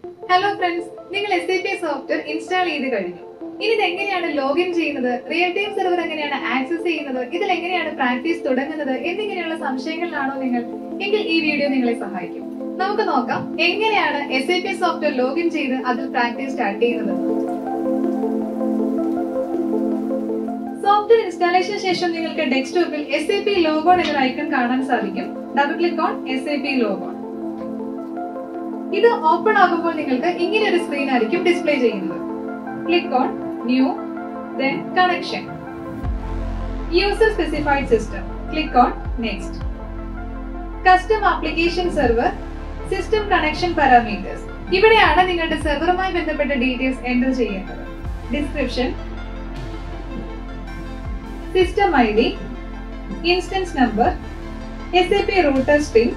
Hello friends, നിങ്ങൾ SAP Software install ചെയ്തു കഴിഞ്ഞു. ഇനി ഇത് എങ്ങനെയാണ് ലോഗിൻ ചെയ്യുന്നത്, റിയൽ ടൈം സെർവർ എങ്ങനെയാണ് ആക്സസ് ചെയ്യുന്നത്, ഇതിൽ എങ്ങനെയാണ് പ്രാക്ടീസ് തുടങ്ങുന്നത് എന്നിങ്ങനെയുള്ള സംശയങ്ങളിലാണോ നിങ്ങൾ എങ്കിൽ ഈ വീഡിയോ നിങ്ങളെ സഹായിക്കും. നമുക്ക് നോക്കാം എങ്ങനെയാണ് SAP Software ലോഗിൻ ചെയ്ത് അതിൽ പ്രാക്ടീസ് സ്റ്റാർട്ട് ചെയ്യുന്നത്. സോഫ്റ്റ്വെയർ ഇൻസ്റ്റാളേഷന് ശേഷം നിങ്ങൾക്ക് ഡെസ്ക്ടോപ്പിൽ SAP Logon എന്ന ഐക്കൺ കാണാൻ സാധിക്കും. Double click on SAP Logon. ഇത് ഓപ്പൺ ആകുമ്പോൾ നിങ്ങൾക്ക് ഇങ്ങനെ ഒരു സ്ക്രീൻ ആയിരിക്കും ഡിസ്പ്ലേ ചെയ്യുന്നത്. Click on new, then connection, user specified system, click on next, custom application server, system connection parameters. ഇവിടെയാണ് നിങ്ങളുടെ സെർവറുമായി ബന്ധപ്പെട്ട ഡീറ്റെയിൽസ് എൻ്റർ ചെയ്യേണ്ടത്. Description, system ID, instance number, SAP router string,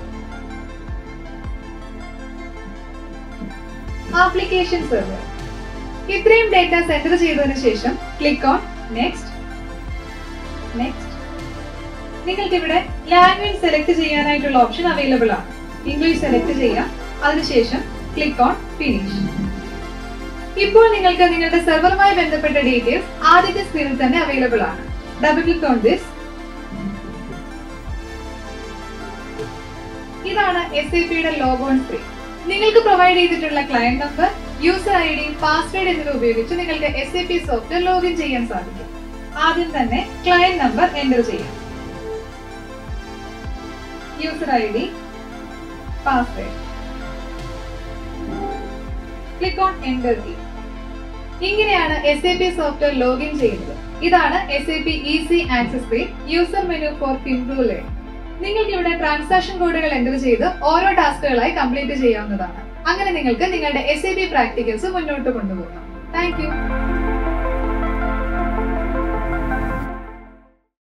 application server. ഇത്രയും data enter ചെയ്തതിനു ശേഷം click on next. നിങ്ങൾക്ക് ഇവിടെ ലാംഗ്വേജ് സെലക്ട് ചെയ്യാനായിട്ടുള്ള ഓപ്ഷൻ അവൈലബിൾ ആണ്. ഇംഗ്ലീഷ് സെലക്ട് ചെയ്യാം. അതിനുശേഷം ക്ലിക്ക് ഓൺ ഫിനിഷ്. ഇപ്പോൾ നിങ്ങൾക്ക് നിങ്ങളുടെ സെർവറുമായി ബന്ധപ്പെട്ട ഡീറ്റെയിൽസ് ആദ്യത്തെ സ്ക്രീനിൽ തന്നെ അവൈലബിൾ ആണ്. Double click on this. ഇതാണ് SAPയുടെ ലോഗോൺ സ്ക്രീൻ. നിങ്ങൾക്ക് പ്രൊവൈഡ് ചെയ്തിട്ടുള്ള client number, user ID, password എന്നിവ ഉപയോഗിച്ച് നിങ്ങൾക്ക് SAP സോഫ്റ്റ്വെയർ ലോഗിൻ ചെയ്യാൻ സാധിക്കും. ആദ്യം തന്നെ ക്ലയന്റ് നമ്പർ എൻ്റർ ചെയ്യാം. User ID, password. Click on enter key. ഇങ്ങനെയാണ് SAP സോഫ്റ്റ്വെയർ ലോഗിൻ ചെയ്യുന്നത്. ഇതാണ് SAP easy access page, user menu for Finprov learn. നിങ്ങൾക്ക് ഇവിടെ ട്രാൻസാക്ഷൻ കോഡുകൾ എൻ്റർ ചെയ്ത് ഓരോ ടാസ്കുകളായി കംപ്ലീറ്റ് ചെയ്യാവുന്നതാണ്. അങ്ങനെ നിങ്ങൾക്ക് നിങ്ങളുടെ SAP പ്രാക്ടിക്കൽസ് മുന്നോട്ട് കൊണ്ടുപോകാം. Thank you.